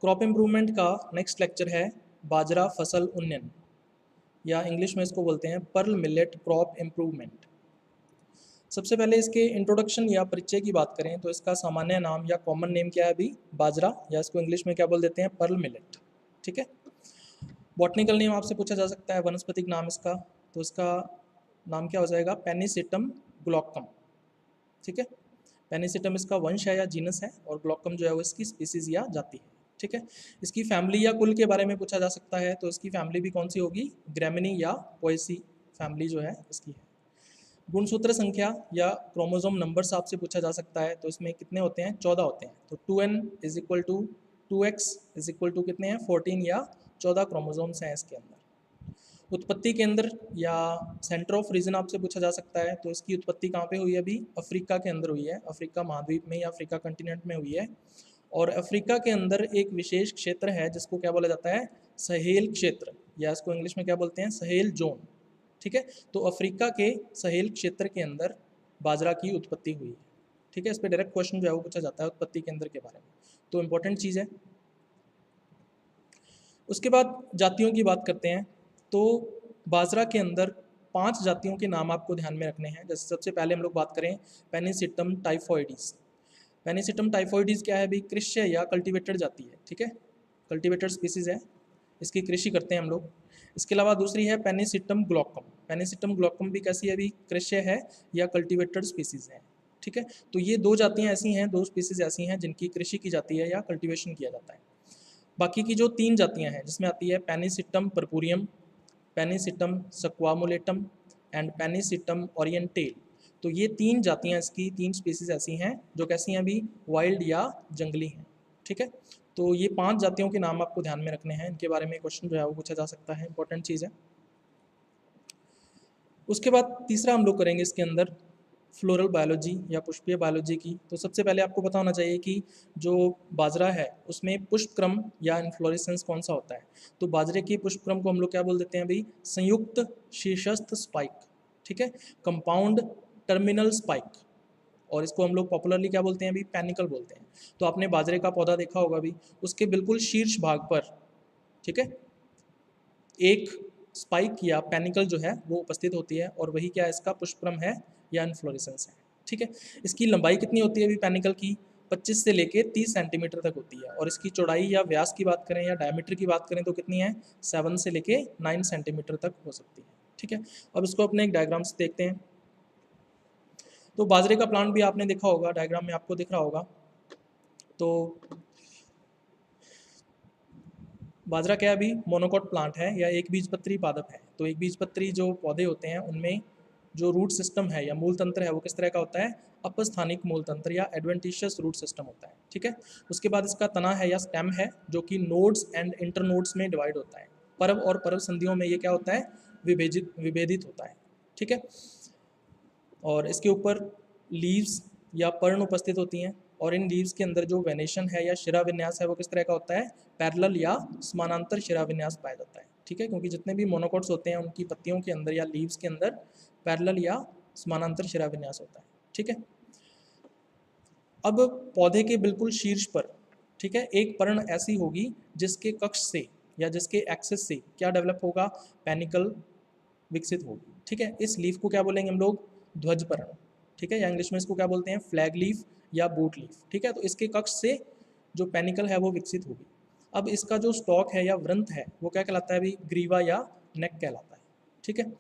Crop improvement का next lecture है बाजरा फसल उन्नयन, या इंग्लिश में इसको बोलते हैं पर्ल मिलेट क्रॉप इम्प्रूवमेंट। सबसे पहले इसके इंट्रोडक्शन या परिचय की बात करें तो इसका सामान्य नाम या कॉमन नेम क्या है अभी, बाजरा, या इसको इंग्लिश में क्या बोल देते हैं, पर्ल मिलेट। ठीक है। बॉटनिकल नेम आपसे पूछा जा सकता है, वनस्पतिक नाम इसका, तो इसका नाम क्या हो जाएगा, पेनिसिटम ग्लॉकम। ठीक है। पेनिसिटम इसका वंश है या जीनस है, और ग्लॉकम जो है वो इसकी स्पीसीज या जाति है। ठीक है। इसकी फैमिली या कुल के बारे में पूछा जा सकता है, तो इसकी फैमिली भी कौन सी होगी, ग्रेमिनी या पोएसी फैमिली जो है इसकी है। गुणसूत्र संख्या या क्रोमोसोम नंबर्स आपसे पूछा जा सकता है, तो इसमें कितने होते हैं, 14 होते हैं। तो 2n is equal to 2x is equal to कितने हैं, 14 या 14 क्रोमोसोम्स हैं इसके अंदर। उत्पत्ति केंद्र या सेंटर ऑफ रीजन आपसे पूछा जा सकता है, तो इसकी उत्पत्ति कहाँ पे हुई है, अभी अफ्रीका के अंदर हुई है, अफ्रीका महाद्वीप में या अफ्रीका कंटिनेंट में हुई है। और अफ्रीका के अंदर एक विशेष क्षेत्र है जिसको क्या बोला जाता है, सहेल क्षेत्र, या इसको इंग्लिश में क्या बोलते हैं, सहेल जोन। ठीक है। तो अफ्रीका के सहेल क्षेत्र के अंदर बाजरा की उत्पत्ति हुई है। ठीक है। इस पर डायरेक्ट क्वेश्चन जो है वो पूछा जाता है उत्पत्ति केंद्र के बारे में, तो इंपॉर्टेंट चीज़ है। उसके बाद जातियों की बात करते हैं, तो बाजरा के अंदर 5 जातियों के नाम आपको ध्यान में रखने हैं। जैसे सबसे पहले हम लोग बात करें पेनिसिटम टाइफॉइडीज। पेनिसिटम टाइफॉइडीज क्या है, भी कृषि या कल्टीवेटेड जाति है। ठीक है, कल्टीवेटेड स्पीसीज है, इसकी कृषि करते हैं हम लोग। इसके अलावा दूसरी है पेनिसिटम ग्लॉकम। पेनिसिटम ग्लॉकम भी कैसी है, भी कृषि है या कल्टीवेटेड स्पीसीज है। ठीक है। तो ये 2 जातियाँ ऐसी हैं, 2 स्पीसीज ऐसी हैं जिनकी कृषि की जाती है या कल्टीवेशन किया जाता है। बाकी की जो 3 जातियाँ हैं जिसमें आती है पेनिसिटम पर्पुरियम, पेनिसिटम सक्वामुलेटम एंड पेनिसिटम ओरिएंटेल। तो ये 3 जातियाँ इसकी, 3 स्पीसीज ऐसी हैं जो कैसी हैं, अभी वाइल्ड या जंगली हैं। ठीक है। तो ये 5 जातियों के नाम आपको ध्यान में रखने हैं, इनके बारे में क्वेश्चन जो है वो पूछा जा सकता है, इंपॉर्टेंट चीज़ है। उसके बाद तीसरा हम लोग करेंगे इसके अंदर फ्लोरल बायोलॉजी या पुष्पीय बायोलॉजी की। तो सबसे पहले आपको पता होना चाहिए कि जो बाजरा है उसमें पुष्पक्रम या इन्फ्लोरेसेंस कौन सा होता है। तो बाजरे के पुष्पक्रम को हम लोग क्या बोल देते हैं भाई, संयुक्त शीर्षस्थ स्पाइक। ठीक है, कंपाउंड टर्मिनल स्पाइक, और इसको हम लोग पॉपुलरली क्या बोलते हैं अभी, पैनिकल बोलते हैं। तो आपने बाजरे का पौधा देखा होगा अभी, उसके बिल्कुल शीर्ष भाग पर, ठीक है, एक स्पाइक या पैनिकल जो है वो उपस्थित होती है, और वही क्या इसका पुष्पक्रम है या इन्फ्लोरेसेंस है। ठीक है। इसकी लंबाई कितनी होती है अभी पैनिकल की, 25 से लेके 30 सेंटीमीटर तक होती है, और इसकी चौड़ाई या व्यास की बात करें या डायमीटर की बात करें तो कितनी है, 7 से लेके 9 सेंटीमीटर तक हो सकती है। ठीक है। अब इसको अपने एक डायग्राम से देखते हैं। तो बाजरे का प्लांट भी आपने देखा होगा, डायग्राम में आपको दिख रहा होगा। तो बाजरा क्या अभी मोनोकॉट प्लांट है या एक बीजपत्री पादप है। तो एक बीजपत्री जो पौधे होते हैं उनमें जो रूट सिस्टम है या मूल तंत्र है वो किस तरह का होता है, अपस्थानिक मूल तंत्र या एडवेंटिशियस रूट सिस्टम होता है। ठीक है। उसके बाद इसका तना है या स्टेम है जो कि नोड्स एंड इंटरनोड्स में डिवाइड होता है। पर्व और पर्व संधियों में ये क्या होता है, विभेदित होता है। ठीक है। और इसके ऊपर लीव्स या पर्ण उपस्थित होती हैं, और इन लीव्स के अंदर जो वेनेशन है या शिरा विन्यास है वो किस तरह का होता है, पैरेलल या समानांतर शिरा विन्यास पाया जाता है। ठीक है। क्योंकि जितने भी मोनोकॉट्स होते हैं उनकी पत्तियों के अंदर या लीव्स के अंदर पैरेलल या समानांतर शिरा विन्यास होता है। ठीक है। अब पौधे के बिल्कुल शीर्ष पर, ठीक है, एक पर्ण ऐसी होगी जिसके कक्ष से या जिसके एक्सेस से क्या डेवलप होगा, पैनिकल विकसित होगी। ठीक है। इस लीफ को क्या बोलेंगे हम लोग, ध्वज पर्ण। ठीक है। या इंग्लिश में इसको क्या बोलते हैं, फ्लैग लीफ या बूट लीफ। ठीक है। तो इसके कक्ष से जो पैनिकल है वो विकसित होगी। अब इसका जो स्टॉक है या वृंत है वो क्या कहलाता है अभी, ग्रीवा या नेक कहलाता है। ठीक है।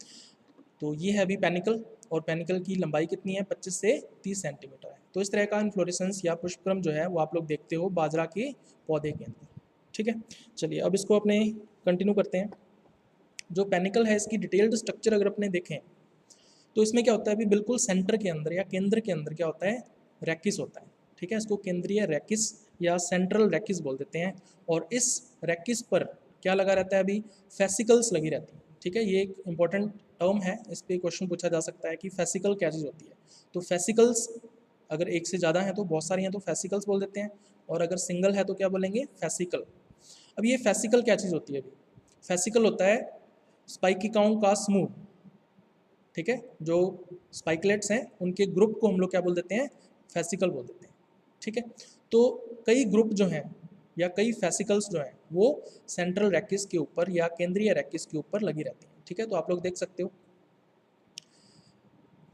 तो ये है अभी पैनिकल, और पैनिकल की लंबाई कितनी है, 25 से 30 सेंटीमीटर है। तो इस तरह का इन्फ्लोरेसेंस या पुष्पक्रम जो है वो आप लोग देखते हो बाजरा के पौधे के अंदर। ठीक है। चलिए अब इसको अपने कंटिन्यू करते हैं। जो पैनिकल है इसकी डिटेल्ड स्ट्रक्चर अगर अपने देखें तो इसमें क्या होता है, अभी बिल्कुल सेंटर के अंदर या केंद्र के अंदर क्या होता है, रैकिस होता है। ठीक है। इसको केंद्रीय रैकिस या सेंट्रल रैकिस बोल देते हैं। और इस रैकिस पर क्या लगा रहता है, अभी फेसिकल्स लगी रहती है। ठीक है। ये एक इंपॉर्टेंट टर्म है, इस पर क्वेश्चन पूछा जा सकता है कि फेसिकल क्या चीज़ होती है। तो फेसिकल्स अगर एक से ज़्यादा हैं तो बहुत सारी हैं तो फेसिकल्स बोल देते हैं, और अगर सिंगल है तो क्या बोलेंगे, फेसिकल। अब ये फेसिकल क्या चीज़ होती है, अभी फेसिकल होता है स्पाइकिकाओं का समूह। ठीक है। जो स्पाइकलेट्स हैं उनके ग्रुप को हम लोग क्या बोल देते हैं, फेसिकल बोल देते हैं। ठीक है। तो कई ग्रुप जो हैं या कई फेसिकल्स जो हैं वो सेंट्रल रेकिस के ऊपर या केंद्रीय रेकिस के ऊपर लगी रहती हैं। ठीक है, तो आप लोग देख सकते हो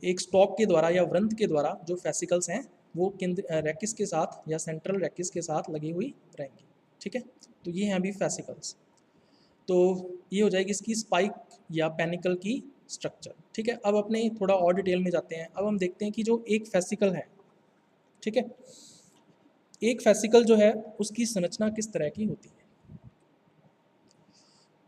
एक स्टॉक के द्वारा या वृंत के द्वारा जो फेसिकल्स हैं वो केंद्र रेकिस के साथ या सेंट्रल रेकिस के साथ लगी हुई रहेंगी। ठीक है, तो ये हैं अभी फेसिकल्स। तो ये हो जाएगी इसकी स्पाइक या पेनिकल की स्ट्रक्चर। ठीक है, अब अपने थोड़ा और डिटेल में जाते हैं। अब हम देखते हैं कि जो एक फेसिकल है, ठीक है, एक फेसिकल जो है उसकी संरचना किस तरह की होती है।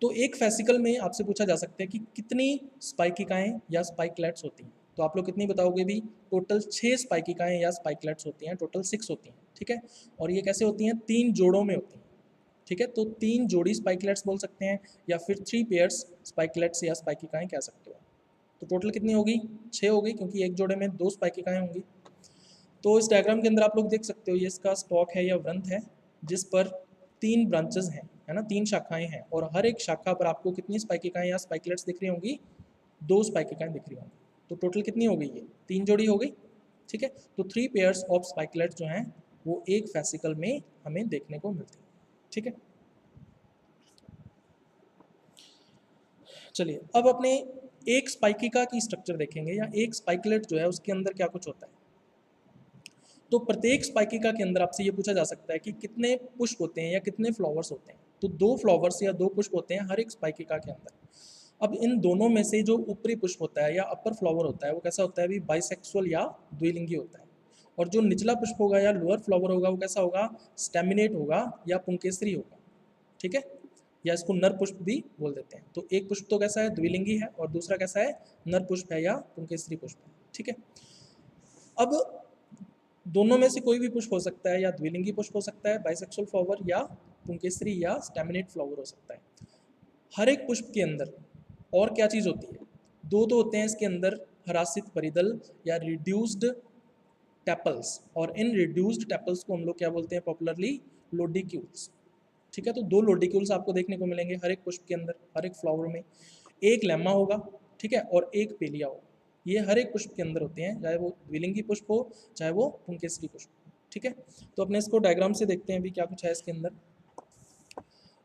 तो एक फेसिकल में आपसे पूछा जा सकता है कि कितनी स्पाइकिकाएँ या स्पाइकलेट्स होती हैं। तो आप लोग कितनी बताओगे भी? टोटल 6 स्पाइकिकाएँ या स्पाइकलेट्स होती हैं, टोटल 6 होती हैं। ठीक है, और ये कैसे होती हैं? 3 जोड़ों में होती हैं। ठीक है, तो 3 जोड़ी स्पाइकलेट्स बोल सकते हैं या फिर 3 पेयर्स स्पाइकलेट्स या स्पाइकिकाएँ कह सकते हो। तो टोटल कितनी होगी? 6 हो गई, क्योंकि एक जोड़े में 2 स्पाइकिकाएँ होंगी। तो इस डायग्राम के अंदर आप लोग देख सकते हो ये इसका स्टॉक है या वृंत है, जिस पर 3 ब्रांचेस हैं, है ना, 3 शाखाएं हैं, और हर एक शाखा पर आपको कितनी स्पाइकिकाएँ या स्पाइकलेट्स दिख रही होंगी? 2 स्पाइकिकाएँ दिख रही होंगी। तो टोटल कितनी हो गई ये? 3 जोड़ी हो गई। ठीक है, तो 3 पेयर्स ऑफ स्पाइकलेट्स जो हैं वो एक फेसिकल में हमें देखने को मिलती है। ठीक है, चलिए अब अपने एक स्पाइकिका की स्ट्रक्चर देखेंगे, या एक स्पाइकलेट जो है उसके अंदर क्या कुछ होता है। तो प्रत्येक स्पाइकिका के अंदर आपसे ये पूछा जा सकता है कि कितने पुष्प होते हैं या कितने फ्लावर्स होते हैं। तो 2 फ्लावर्स या 2 पुष्प होते हैं हर एक स्पाइकिका के अंदर। अब इन दोनों में से जो ऊपरी पुष्प होता है या अपर फ्लावर होता है वो कैसा होता है अभी? बाइसेक्सुअल या द्विलिंगी होता है। और जो निचला पुष्प होगा या लोअर फ्लावर होगा वो कैसा होगा? स्टेमिनेट होगा या पुंकेसरी होगा। ठीक है, या इसको नर पुष्प भी बोल देते हैं। तो एक पुष्प तो कैसा है? द्विलिंगी है, और दूसरा कैसा है? नर पुष्प है या पुंकेसरी पुष्प है। ठीक है, अब दोनों में से कोई भी पुष्प हो सकता है, या द्विलिंगी पुष्प हो सकता है, बाइसेक्सुअल फ्लावर, या पुंकेसरी या स्टेमिनेट फ्लावर हो सकता है। हर एक पुष्प के अंदर और क्या चीज़ होती है? 2 तो होते हैं इसके अंदर, हरासित परिदल या रिड्यूस्ड टेपल्स, और इन रिड्यूस्ड टेपल्स को हम लोग क्या बोलते हैं पॉपुलरली? लोडिक्यूल्स। ठीक है, तो 2 लोडिक्यूल्स आपको देखने को मिलेंगे हर एक पुष्प के अंदर, हर एक फ्लावर में। एक लेम्मा होगा, ठीक है, और एक पेलिया होगा। ये हर एक पुष्प के अंदर होते हैं, चाहे वो द्विलिंगी पुष्प हो चाहे वो पुंकेसरी पुष्प हो। ठीक है, तो अपने इसको डायग्राम से देखते हैं अभी क्या कुछ है इसके अंदर।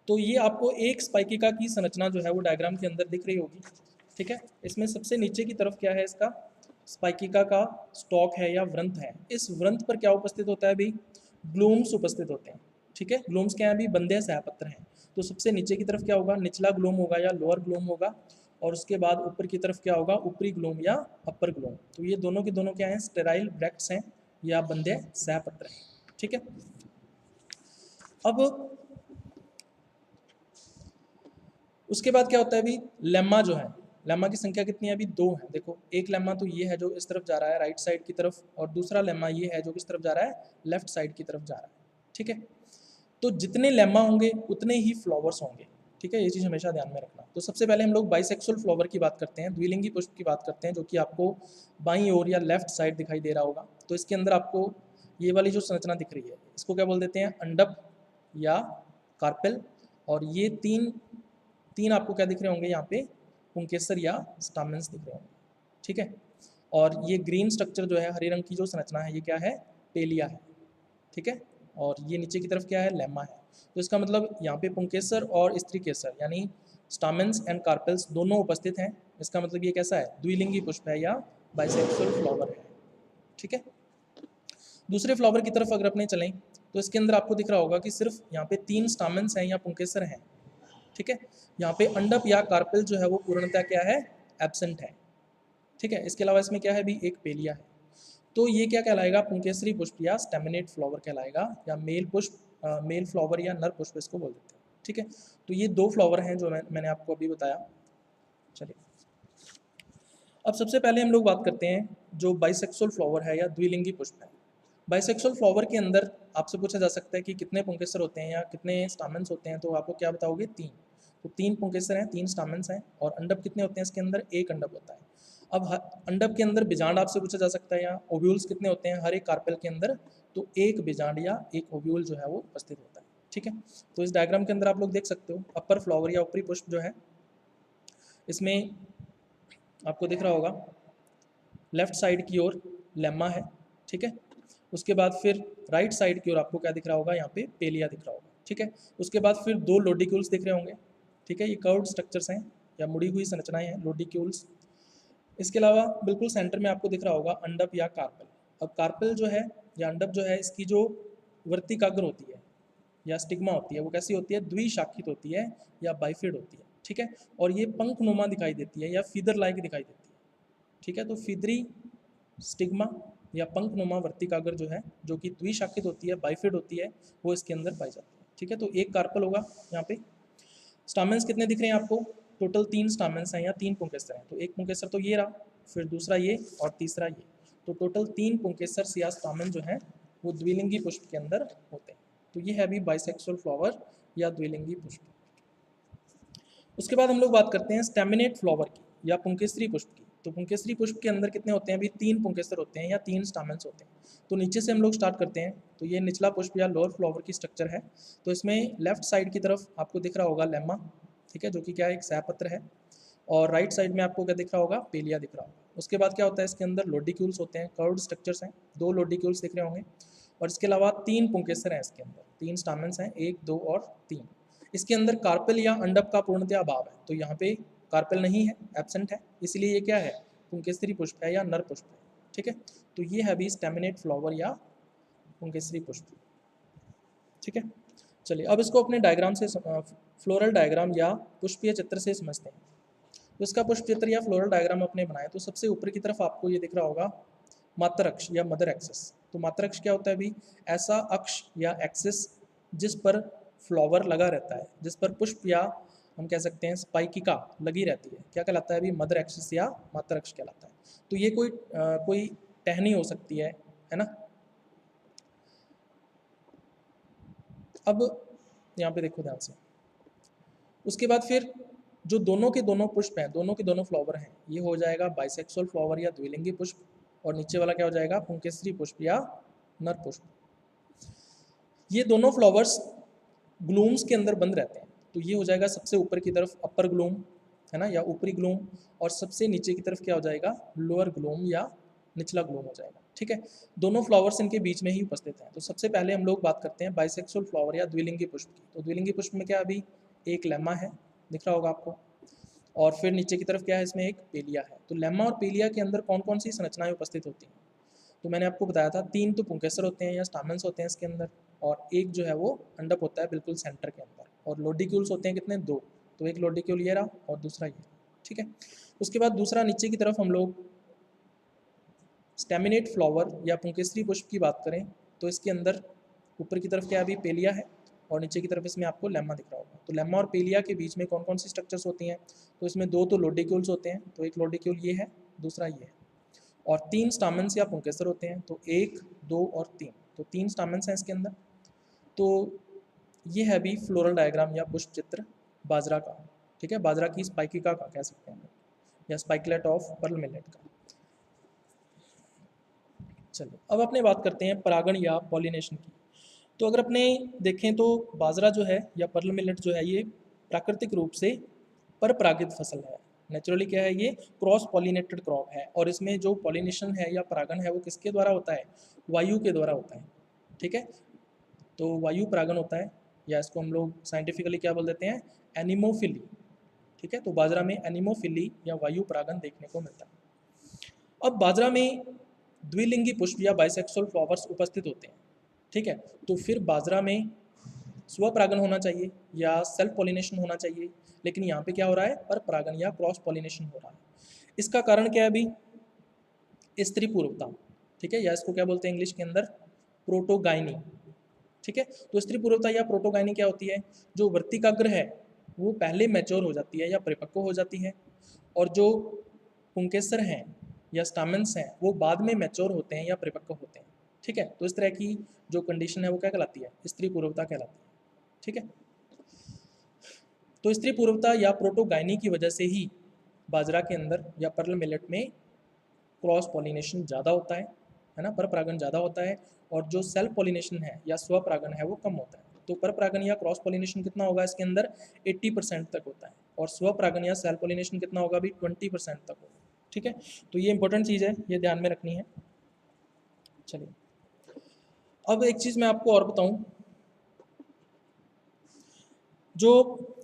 तो ये आपको एक स्पाइकिका की संरचना जो है वो डायग्राम के अंदर दिख रही होगी। ठीक है, इसमें सबसे नीचे की तरफ क्या है? इसका स्पाइकिका का स्टॉक है या वृंत है। इस वृंत पर क्या उपस्थित होता है अभी? ग्लूम्स उपस्थित होते हैं। ठीक है, ग्लूम्स क्या है अभी? बंधे सहपत्र हैं। तो सबसे नीचे की तरफ क्या होगा? निचला ग्लूम होगा या लोअर ग्लूम होगा, और उसके बाद ऊपर की तरफ क्या होगा? ऊपरी ग्लूम या अपर ग्लूम। तो ये दोनों के दोनों क्या हैं? स्टेराइल ब्रैक्ट्स हैं या बंधे सहपत्र हैं। ठीक है, अब उसके बाद क्या होता है अभी? लेम्मा जो है, लेम्मा की संख्या कितनी है अभी? 2 है। देखो, एक लेम्मा तो ये है जो इस तरफ जा रहा है राइट साइड की तरफ, और दूसरा लेम्मा ये है जो किस तरफ जा रहा है? लेफ्ट साइड की तरफ जा रहा है। ठीक है, तो जितने लेम्मा होंगे उतने ही फ्लावर्स होंगे। ठीक है, ये चीज़ हमेशा ध्यान में रखना। तो सबसे पहले हम लोग बाइसेक्सुअल फ्लावर की बात करते हैं, द्विलिंगी पुष्प की बात करते हैं, जो कि आपको बाईं ओर या लेफ्ट साइड दिखाई दे रहा होगा। तो इसके अंदर आपको ये वाली जो संरचना दिख रही है इसको क्या बोल देते हैं? अंडप या कार्पेल। और ये तीन तीन आपको क्या दिख रहे होंगे यहाँ पे? पुंकेसर या स्टामेन्स दिख रहे होंगे। ठीक है, और ये ग्रीन स्ट्रक्चर जो है, हरे रंग की जो संरचना है, ये क्या है? पेलिया है। ठीक है, और ये नीचे की तरफ क्या है? लेम्मा है। तो इसका मतलब यहाँ पे पुंकेसर और स्त्री केसर यानी स्टामेन्स एंड कार्पेल्स दोनों उपस्थित हैं। इसका मतलब ये कैसा है? द्विलिंगी पुष्प है या बाइसेक्सुअल फ्लावर है। ठीक है, दूसरे फ्लावर की तरफ अगर अपने चलें तो इसके अंदर आपको दिख रहा होगा कि सिर्फ यहाँ पे 3 स्टामेन्स हैं या पुंकेसर हैं। ठीक है, यहाँ पे अंडप या कार्पेल जो है वो पूर्णतः क्या है? एब्सेंट है। ठीक है, इसके अलावा इसमें क्या है भी? एक पेलिया है। तो ये क्या कहलाएगा? पुंकेसरी पुष्प या स्टेमिनेट फ्लावर कहलाएगा, या मेल पुष्प, मेल फ्लावर या नर पुष्प इसको बोल देते हैं। ठीक है, तो ये 2 फ्लावर हैं जो मैंने आपको अभी बताया। चलिए, अब सबसे पहले हम लोग बात करते हैं जो बाइसेक्सुअल फ्लावर है या द्विलिंगी पुष्प है। बाइसेक्सुअल फ्लावर के अंदर आपसे पूछा जा सकता है कि कितने पुंकेसर होते हैं या कितने स्टामेन्स होते हैं, तो आपको क्या बताओगे? 3। तो 3 पुंकेसर हैं, 3 स्टामेन्स हैं, और अंडप कितने होते हैं इसके अंदर? 1 अंडप होता है। अब अंडप के अंदर बीजांड आपसे पूछा जा सकता है, या ओव्यूल्स कितने होते हैं हर एक कार्पेल के अंदर? तो 1 बीजांड या 1 ओव्यूल जो है वो उपस्थित होता है। ठीक है, तो इस डायग्राम के अंदर आप लोग देख सकते हो अपर फ्लावर या ऊपरी पुष्प जो है, इसमें आपको दिख रहा होगा लेफ्ट साइड की ओर लेम्मा है। ठीक है, उसके बाद फिर राइट साइड की ओर आपको क्या दिख रहा होगा? यहाँ पे पेलिया दिख रहा होगा। ठीक है। उसके बाद फिर 2 लोडिक्यूल्स दिख रहे होंगे, ठीक है, ये कर्व्ड स्ट्रक्चर्स हैं या मुड़ी हुई संरचनाएं हैं, लोडिक्यूल्स। इसके अलावा बिल्कुल सेंटर में आपको दिख रहा होगा अंडप या कार्पेल। अब कार्पेल जो है या अंडप जो है, इसकी जो वर्तिकाग्र होती है या स्टिग्मा होती है वो कैसी होती है, द्विशाखित होती है या बाइफिड होती है, ठीक है। और ये पंखनुमा दिखाई देती है या फीदर लाइक दिखाई देती है, ठीक है। तो फीदरी स्टिग्मा या पंखनुमा वर्तिकाग्र जो है, जो कि द्विशाखित होती है, बाइफिड होती है, वो इसके अंदर पाई जाती है, ठीक है। तो एक कार्पल होगा यहाँ पे। स्टामेंस कितने दिख रहे हैं आपको, टोटल 3 स्टामेंस हैं या 3 पुंकेसर हैं। तो एक पुंकेसर तो ये रहा, फिर दूसरा ये और तीसरा ये, तो टोटल 3 पुंकेसर या स्टामेन जो हैं वो द्विलिंगी पुष्प के अंदर होते हैं। तो ये है अभी बाइसेक्सुअल फ्लावर या द्विलिंगी पुष्प। उसके बाद हम लोग बात करते हैं स्टेमिनेट फ्लावर की या पुंकेसरी पुष्प की। तो पुंकेसरी पुष्प के अंदर कितने होते हैं, अभी 3 पुंकेसर होते हैं या 3 स्टामेंस होते हैं। तो नीचे से हम लोग स्टार्ट करते हैं। तो ये निचला पुष्प या लोअर फ्लावर की स्ट्रक्चर है। तो इसमें लेफ्ट साइड की तरफ आपको दिख रहा होगा लेमा, ठीक है, जो कि क्या है, एक सहपत्र है। और राइट साइड में आपको क्या दिख रहा होगा, पेलिया दिख रहा होगा। उसके बाद क्या होता है, इसके अंदर लोडिक्यूल्स होते हैं, कर्व्ड स्ट्रक्चर्स हैं, 2 लोडिक्यूल्स दिख रहे होंगे। और इसके अलावा 3 पुंकेसर हैं इसके अंदर, 3 स्टामेंस हैं, 1, 2 और 3। इसके अंदर कार्पेल या अंडप का पूर्णतया अभाव है। तो यहाँ पे कार्पेल नहीं है, एब्सेंट है, इसलिए ये क्या है, पुंकेसरी पुष्प है या नर पुष्प है, ठीक है। तो ये है अभी स्टेमिनेट फ्लावर या पुंकेसरी पुष्प, ठीक है। चलिए अब इसको अपने डायग्राम से फ्लोरल डायग्राम या पुष्पीय चित्र से समझते हैं। तो इसका पुष्प चित्र या फ्लोरल डायग्राम अपने बनाए तो सबसे ऊपर की तरफ आपको ये दिख रहा होगा मात्र अक्ष या मदर एक्सिस। तो मात्र अक्ष क्या होता है अभी, ऐसा अक्ष या एक्सिस जिस पर फ्लावर लगा रहता है, जिस पर पुष्प या हम कह सकते हैं स्पाइकिका लगी रहती है, क्या कहलाता है अभी, मदर एक्सिस या मात्र अक्ष कहलाता है। तो ये कोई टहनी हो सकती है ना। अब यहाँ पे देखो ध्यान से। उसके बाद फिर जो दोनों के दोनों पुष्प हैं, दोनों के दोनों फ्लावर हैं, ये हो जाएगा बाइसेक्सुअल फ्लावर या द्विलिंगी पुष्प। और नीचे वाला क्या हो जाएगा, पुंकेसरी पुष्प या नर पुष्प। ये दोनों फ्लावर्स ग्लूम्स के अंदर बंद रहते हैं। तो ये हो जाएगा सबसे ऊपर की तरफ अपर ग्लूम, है ना, या ऊपरी ग्लूम। और सबसे नीचे की तरफ क्या हो जाएगा, लोअर ग्लूम या निचला ग्लूम हो जाएगा, ठीक है। दोनों फ्लावर्स इनके बीच में ही उपस्थित हैं। तो सबसे पहले हम लोग बात करते हैं बाइसेक्सुअल फ्लावर या द्विलिंगी पुष्प की। तो द्विलिंगी पुष्प में क्या, अभी एक लेमा है, दिख रहा होगा आपको, और फिर नीचे की तरफ क्या है, इसमें एक पेलिया है। तो लेमा और पेलिया के अंदर कौन कौन सी संरचनाएं उपस्थित होती हैं, तो मैंने आपको बताया था 3 तो पुंकेसर होते हैं या स्टामेंस होते हैं इसके अंदर, और एक जो है वो अंडप होता है बिल्कुल सेंटर के अंदर। और लोडिक्यूल्स होते हैं कितने, 2। तो एक लोडिक्यूल ये रहा और दूसरा ये, ठीक है। उसके बाद दूसरा नीचे की तरफ हम लोग स्टेमिनेट फ्लावर या पुंकेसरी पुष्प की बात करें तो इसके अंदर ऊपर की तरफ क्या अभी पेलिया है और नीचे की तरफ इसमें आपको लेमा दिख रहा होगा। तो लेमा और पेलिया के बीच में कौन कौन सी स्ट्रक्चर्स होती हैं, तो इसमें 2 तो लोडिक्यूल्स होते हैं। तो एक लोडिक्यूल ये है, दूसरा ये है। और 3 स्टामेंस या पुंकेसर होते हैं। तो 1, 2 और 3, तो 3 स्टामेंस हैं इसके अंदर। तो ये है अभी फ्लोरल डायग्राम या पुष्प चित्र बाजरा का, ठीक है, बाजरा की स्पाइकिका का कह सकते हैं या स्पाइकलेट ऑफ पर्ल मिलेट का। चलिए अब अपने बात करते हैं परागण या पॉलिनेशन की। तो अगर अपने देखें तो बाजरा जो है या पर्ल मिलेट जो है ये प्राकृतिक रूप से परपरागित फसल है। नेचुरली क्या है, ये क्रॉस पॉलिनेटेड क्रॉप है। और इसमें जो पॉलिनेशन है या परागण है वो किसके द्वारा होता है, वायु के द्वारा होता है, ठीक है। तो वायु परागण होता है, या इसको हम लोग साइंटिफिकली क्या बोल देते हैं, एनिमोफिली, ठीक है। तो बाजरा में एनिमोफिली या वायु परागण देखने को मिलता है। अब बाजरा में द्विलिंगी पुष्प या बाइसेक्सुअल फ्लावर्स उपस्थित होते हैं, ठीक है। तो फिर बाजरा में स्वपरागण होना चाहिए या सेल्फ पॉलिनेशन होना चाहिए, लेकिन यहाँ पे क्या हो रहा है, पर परागण या क्रॉस पॉलिनेशन हो रहा है। इसका कारण क्या है अभी, स्त्री पूर्वता, ठीक है, या इसको क्या बोलते हैं इंग्लिश के अंदर, प्रोटोगाइनी, ठीक है। तो स्त्री पूर्वता या प्रोटोगाइनी क्या होती है, जो वर्तिकाग्र है वो पहले मैच्योर हो जाती है या परिपक्व हो जाती है, और जो पुंकेसर हैं या स्टामेंस हैं वो बाद में मैच्योर होते हैं या परिपक्व होते हैं, ठीक है। तो इस तरह की जो कंडीशन है वो क्या कहलाती है, स्त्री पूर्वता कहलाती है, ठीक है। तो स्त्री पूर्वता या प्रोटोगाइनी की वजह से ही बाजरा के अंदर या पर्ल मिलेट में क्रॉस पॉलिनेशन ज़्यादा होता है ना, पर परागण ज़्यादा होता है। और जो सेल्फ पॉलिनेशन है या स्वपरागण है वो कम होता है। तो पर परागण या क्रॉस पॉलिनेशन कितना होगा इसके अंदर, 80% तक होता है। और स्वपरागण या सेल्फ पॉलिनेशन कितना होगा अभी, 20% तक होगा, ठीक है। तो ये इंपॉर्टेंट चीज़ है, ये ध्यान में रखनी है। चलिए अब एक चीज़ मैं आपको और बताऊं, जो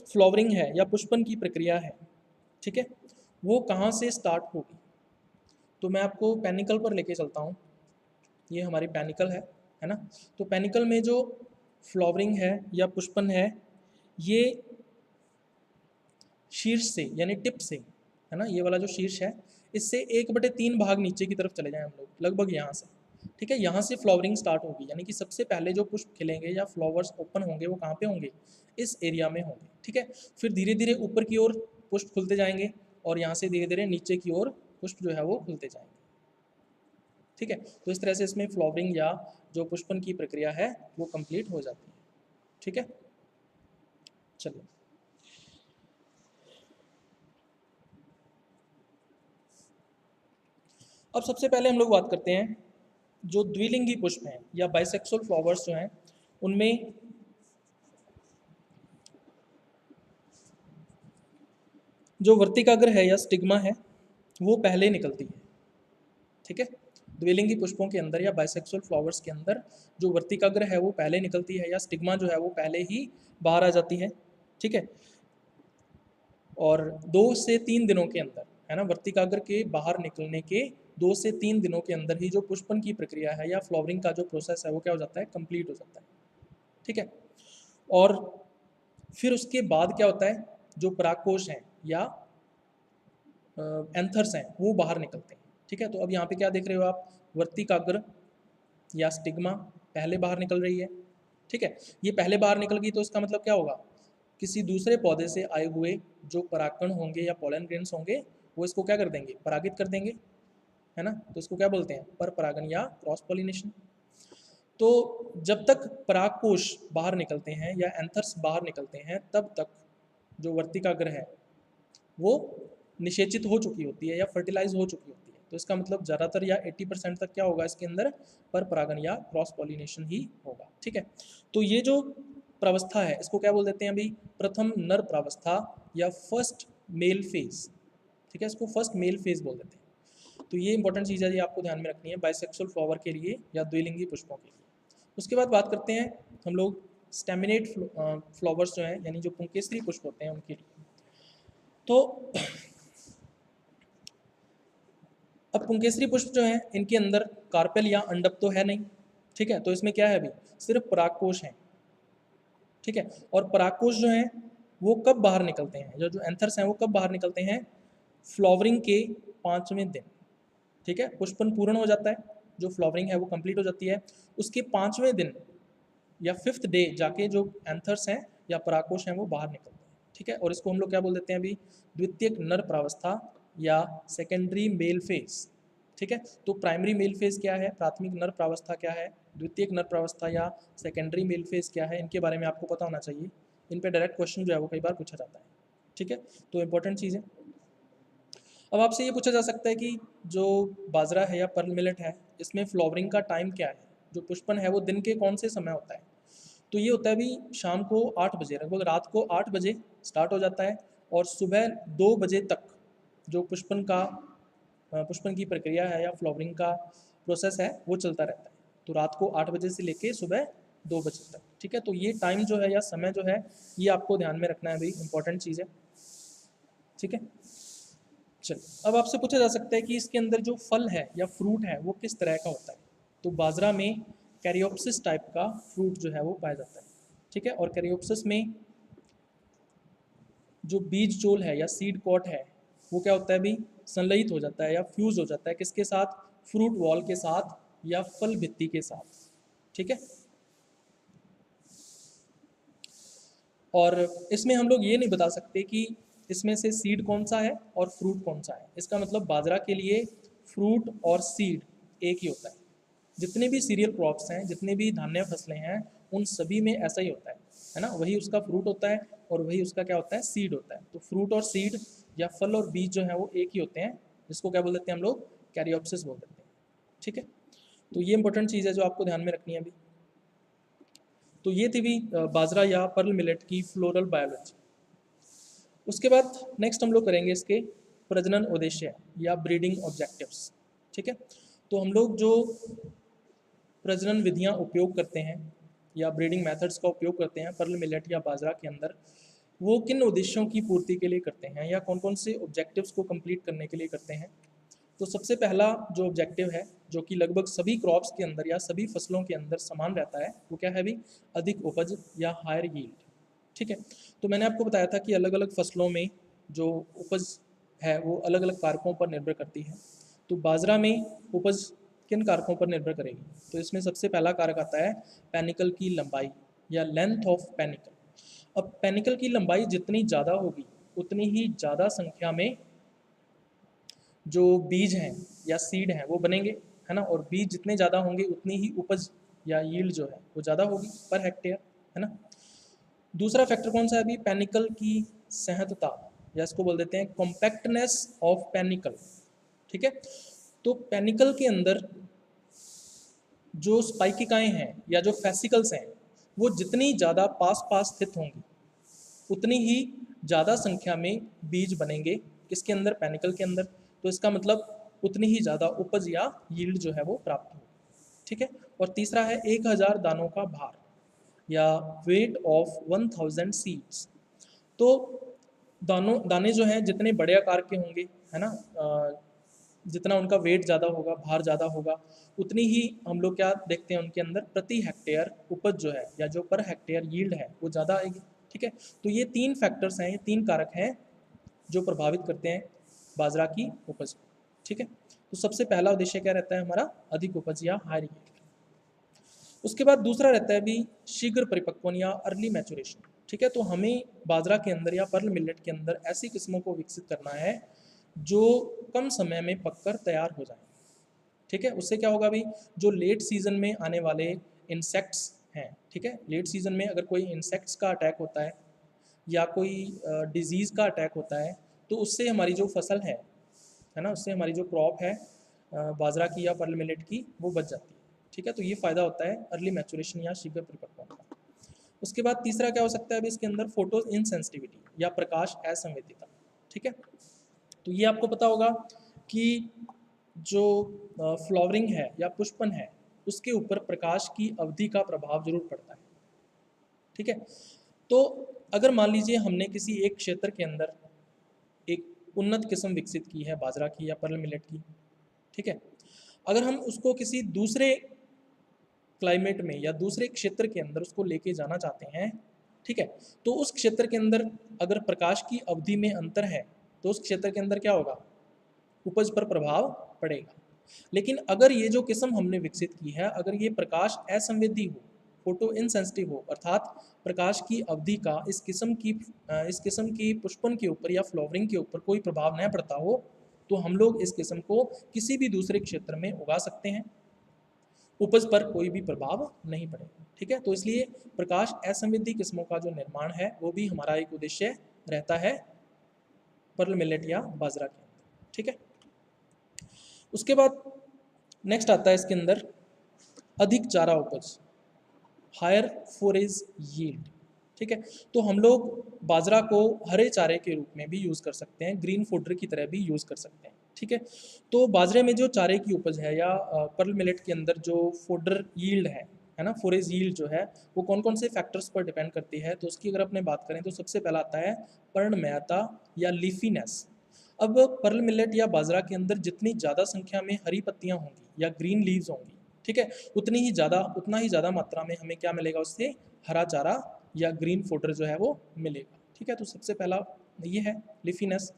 फ्लावरिंग है या पुष्पन की प्रक्रिया है, ठीक है, वो कहाँ से स्टार्ट होगी। तो मैं आपको पेनिकल पर लेके चलता हूँ। ये हमारी पेनिकल है ना। तो पेनिकल में जो फ्लावरिंग है या पुष्पन है, ये शीर्ष से यानी टिप से, है ना, ये वाला जो शीर्ष है, इससे 1/3 भाग नीचे की तरफ चले जाएं हम लोग, लगभग यहाँ से, ठीक है, यहाँ से फ्लावरिंग स्टार्ट होगी। यानी कि सबसे पहले जो पुष्प खिलेंगे या फ्लावर्स ओपन होंगे वो कहाँ पे होंगे, इस एरिया में होंगे, ठीक है। फिर धीरे धीरे ऊपर की ओर पुष्प खुलते जाएंगे और यहाँ से धीरे धीरे नीचे की ओर पुष्प जो है वो खुलते जाएंगे, ठीक है। तो इस तरह से इसमें फ्लावरिंग या जो पुष्पन की प्रक्रिया है वो कंप्लीट हो जाती है, ठीक है। चलिए, अब सबसे पहले हम लोग बात करते हैं जो द्विलिंगी पुष्प हैं या बाइसेक्सुअल फ्लावर्स जो हैं, उनमें जो वर्तिकाग्र है या स्टिग्मा है वो पहले निकलती है, ठीक है। द्विलिंगी पुष्पों के अंदर या बाइसेक्सुअल फ्लावर्स के अंदर जो वर्तिकाग्र है वो पहले निकलती है या स्टिग्मा जो है वो पहले ही बाहर आ जाती है, ठीक है। और 2 से 3 दिनों के अंदर, है ना, वर्तिकाग्र के बाहर निकलने के 2 से 3 दिनों के अंदर ही जो पुष्पन की प्रक्रिया है या फ्लावरिंग का जो प्रोसेस है वो क्या हो जाता है, कंप्लीट हो जाता है, ठीक है। और फिर उसके बाद क्या होता है, जो परागकोश हैं या एंथर्स हैं वो बाहर निकलते हैं, ठीक है। तो अब यहाँ पे क्या देख रहे हो आप, वर्तिकाग्र या स्टिग्मा पहले बाहर निकल रही है, ठीक है। ये पहले बाहर निकल गई तो इसका मतलब क्या होगा, किसी दूसरे पौधे से आए हुए जो परागकण होंगे या पोलन ग्रेन्स होंगे वो इसको क्या कर देंगे, परागित कर देंगे, है ना। तो इसको क्या बोलते हैं, पर परागन या क्रॉस पॉलिनेशन। तो जब तक परागकोश बाहर निकलते हैं या एंथर्स बाहर निकलते हैं तब तक जो वर्तिकाग्र है वो निषेचित हो चुकी होती है या फर्टिलाइज हो चुकी होती है। तो इसका मतलब ज़्यादातर या 80% तक क्या होगा, इसके अंदर पर परागन या क्रॉस पॉलिनेशन ही होगा, ठीक है। तो ये जो प्रावस्था है इसको क्या बोल देते हैं अभी, प्रथम नर प्रावस्था या फर्स्ट मेल फेज, ठीक है, इसको फर्स्ट मेल फेज बोल देते हैं। तो ये इंपॉर्टेंट चीज़ है, ये आपको ध्यान में रखनी है बाइसेक्सुअल फ्लावर के लिए या द्विलिंगी पुष्पों के लिए। उसके बाद बात करते हैं हम लोग स्टेमिनेट फ्लावर्स जो हैं, यानी जो पुंकेसरी पुष्प होते हैं उनके लिए। तो अब पुंकेसरी पुष्प जो हैं इनके अंदर कार्पेल या अंडप तो है नहीं, ठीक है। तो इसमें क्या है, अभी सिर्फ परागकोश हैं, ठीक है। और परागकोश जो हैं वो कब बाहर निकलते हैं, जो जो एंथर्स हैं वो कब बाहर निकलते हैं, फ्लावरिंग के 5वें दिन, ठीक है। पुष्पन पूर्ण हो जाता है, जो फ्लावरिंग है वो कंप्लीट हो जाती है, उसके 5वें दिन या 5th डे जाके जो एंथर्स हैं या परागकोश हैं वो बाहर निकलते हैं, ठीक है। और इसको हम लोग क्या बोल देते हैं अभी, द्वितीयक नर प्रावस्था या सेकेंडरी मेल फेज, ठीक है। तो प्राइमरी मेल फेज क्या है, प्राथमिक नर प्रावस्था क्या है, द्वितीयक नर प्रावस्था या सेकेंडरी मेल फेज क्या है, इनके बारे में आपको पता होना चाहिए। इन पे डायरेक्ट क्वेश्चन जो है वो कई बार पूछा जाता है, ठीक है। तो इंपॉर्टेंट चीज़ है। अब आपसे ये पूछा जा सकता है कि जो बाजरा है या पर्ल मिलेट है इसमें फ्लावरिंग का टाइम क्या है, जो पुष्पन है वो दिन के कौन से समय होता है। तो ये होता है अभी शाम को 8 बजे, लगभग रात को 8 बजे स्टार्ट हो जाता है और सुबह 2 बजे तक जो पुष्पन की प्रक्रिया है या फ्लावरिंग का प्रोसेस है वो चलता रहता है। तो रात को 8 बजे से लेके सुबह 2 बजे तक, ठीक है। तो ये टाइम जो है या समय जो है ये आपको ध्यान में रखना है भाई, इंपॉर्टेंट चीज़ है, ठीक है। चलिए, अब आपसे पूछा जा सकता है कि इसके अंदर जो फल है या फ्रूट है वो किस तरह का होता है। तो बाजरा में कैरियोप्सिस टाइप का फ्रूट जो है वो पाया जाता है, ठीक है। और कैरियोप्सिस में जो बीज चोल है या सीड कॉट है वो क्या होता है अभी, संलयित हो जाता है या फ्यूज हो जाता है किसके साथ, फ्रूट वॉल के साथ या फल भित्ति के साथ, ठीक है। और इसमें हम लोग ये नहीं बता सकते कि इसमें से सीड कौन सा है और फ्रूट कौन सा है। इसका मतलब बाजरा के लिए फ्रूट और सीड एक ही होता है। जितने भी सीरियल क्रॉप्स हैं, जितने भी धान्य फसलें हैं, उन सभी में ऐसा ही होता है ना। वही उसका फ्रूट होता है और वही उसका क्या होता है, सीड होता है। तो फ्रूट और सीड या फल और बीज जो है वो एक ही होते हैं, जिसको क्या बोल देते हैं हम लोग, कैरियोप्सिस बोल देते हैं, ठीक है। तो ये इंपॉर्टेंट चीज़ है जो आपको ध्यान में रखनी है अभी। तो ये थी भी बाजरा या पर्ल मिलेट की फ्लोरल बायोलॉजी। उसके बाद नेक्स्ट हम लोग करेंगे इसके प्रजनन उद्देश्य या ब्रीडिंग ऑब्जेक्टिव्स, ठीक है। तो हम लोग जो प्रजनन विधियां उपयोग करते हैं या ब्रीडिंग मेथड्स का उपयोग करते हैं पर्ल मिलेट या बाजरा के अंदर, वो किन उद्देश्यों की पूर्ति के लिए करते हैं या कौन कौन से ऑब्जेक्टिव्स को कंप्लीट करने के लिए करते हैं। तो सबसे पहला जो ऑब्जेक्टिव है, जो कि लगभग सभी क्रॉप्स के अंदर या सभी फसलों के अंदर समान रहता है, वो क्या है भी, अधिक उपज या हायर यील्ड। ठीक है, तो मैंने आपको बताया था कि अलग अलग फसलों में जो उपज है वो अलग अलग कारकों पर निर्भर करती है। तो बाजरा में उपज किन कारकों पर निर्भर करेगी, तो इसमें सबसे पहला कारक आता है पेनिकल की लंबाई या लेंथ ऑफ पेनिकल। अब पेनिकल की लंबाई जितनी ज़्यादा होगी उतनी ही ज़्यादा संख्या में जो बीज हैं या सीड हैं वो बनेंगे, है ना, और बीज जितने ज़्यादा होंगे उतनी ही उपज या यील्ड जो है वो ज़्यादा होगी पर हेक्टेयर, है ना। दूसरा फैक्टर कौन सा है अभी, पेनिकल की सहजता, या इसको बोल देते हैं कॉम्पैक्टनेस ऑफ पेनिकल। ठीक है, तो पेनिकल के अंदर जो स्पाइकिकाएँ हैं या जो फेसिकल्स हैं वो जितनी ज़्यादा पास पास स्थित होंगी उतनी ही ज़्यादा संख्या में बीज बनेंगे किसके अंदर, पेनिकल के अंदर। तो इसका मतलब उतनी ही ज़्यादा उपज या यील्ड जो है वो प्राप्त होगी। ठीक है, और तीसरा है 1000 दानों का भार या वेट ऑफ 1000 सीड्स। तो दाने जो हैं जितने बड़े आकार के होंगे, है ना, जितना उनका वेट ज़्यादा होगा, भार ज़्यादा होगा, उतनी ही हम लोग क्या देखते हैं उनके अंदर प्रति हेक्टेयर उपज जो है या जो पर हेक्टेयर यील्ड है वो ज़्यादा आएगी। ठीक है, तो ये 3 फैक्टर्स हैं, ये 3 कारक हैं जो प्रभावित करते हैं बाजरा की उपज को। ठीक है, तो सबसे पहला उद्देश्य क्या रहता है हमारा, अधिक उपज या हायर यील्ड। उसके बाद दूसरा रहता है भी शीघ्र परिपक्वन या अर्ली मैचुरेशन। ठीक है, तो हमें बाजरा के अंदर या पर्ल मिलेट के अंदर ऐसी किस्मों को विकसित करना है जो कम समय में पककर तैयार हो जाए। ठीक है, उससे क्या होगा भाई, जो लेट सीजन में आने वाले इंसेक्ट्स हैं, ठीक है, लेट सीजन में अगर कोई इंसेक्ट्स का अटैक होता है या कोई डिजीज़ का अटैक होता है तो उससे हमारी जो फसल है ना, उससे हमारी जो क्रॉप है बाजरा की या पर्ल मिलेट की वो बच जाती है। ठीक है, तो ये फ़ायदा होता है अर्ली मैचुरेशन या शीघ्र परिपक्वता का। उसके बाद तीसरा क्या हो सकता है अभी इसके अंदर, फोटो इनसेंसिटिविटी या प्रकाश असंवेदीता। ठीक है, तो ये आपको पता होगा कि जो फ्लावरिंग है या पुष्पन है उसके ऊपर प्रकाश की अवधि का प्रभाव जरूर पड़ता है। ठीक है, तो अगर मान लीजिए हमने किसी एक क्षेत्र के अंदर एक उन्नत किस्म विकसित की है बाजरा की या पर्ल मिलेट की, ठीक है, अगर हम उसको किसी दूसरे क्लाइमेट में या दूसरे क्षेत्र के अंदर उसको लेके जाना चाहते हैं, ठीक है, तो उस क्षेत्र के अंदर अगर प्रकाश की अवधि में अंतर है तो उस क्षेत्र के अंदर क्या होगा, उपज पर प्रभाव पड़ेगा। लेकिन अगर ये जो किस्म हमने विकसित की है अगर ये प्रकाश असंवेदी हो, फोटो इनसेंसिटिव हो, अर्थात प्रकाश की अवधि का इस किस्म की पुष्पन के ऊपर या फ्लावरिंग के ऊपर कोई प्रभाव न पड़ता हो, तो हम लोग इस किस्म को किसी भी दूसरे क्षेत्र में उगा सकते हैं, उपज पर कोई भी प्रभाव नहीं पड़ेगा। ठीक है, तो इसलिए प्रकाश असंवेदी किस्मों का जो निर्माण है वो भी हमारा एक उद्देश्य रहता है पर्ल मिलेट या बाजरा के अंदर। ठीक है, उसके बाद नेक्स्ट आता है इसके अंदर अधिक चारा उपज, हायर फोरेज यील्ड। ठीक है, तो हम लोग बाजरा को हरे चारे के रूप में भी यूज़ कर सकते हैं, ग्रीन फूडर की तरह भी यूज़ कर सकते हैं। ठीक है, तो बाजरे में जो चारे की उपज है या पर्ल मिलेट के अंदर जो फोडर यील्ड है ना, फोरेज यील्ड जो है वो कौन कौन से फैक्टर्स पर डिपेंड करती है, तो उसकी अगर अपने बात करें तो सबसे पहला आता है पर्णमयता या लीफीनेस। अब पर्ल मिलेट या बाजरा के अंदर जितनी ज़्यादा संख्या में हरी पत्तियाँ होंगी या ग्रीन लीव्स होंगी, ठीक है, उतना ही ज़्यादा मात्रा में हमें क्या मिलेगा उससे, हरा चारा या ग्रीन फोडर जो है वो मिलेगा। ठीक है, तो सबसे पहला ये है लीफीनेस।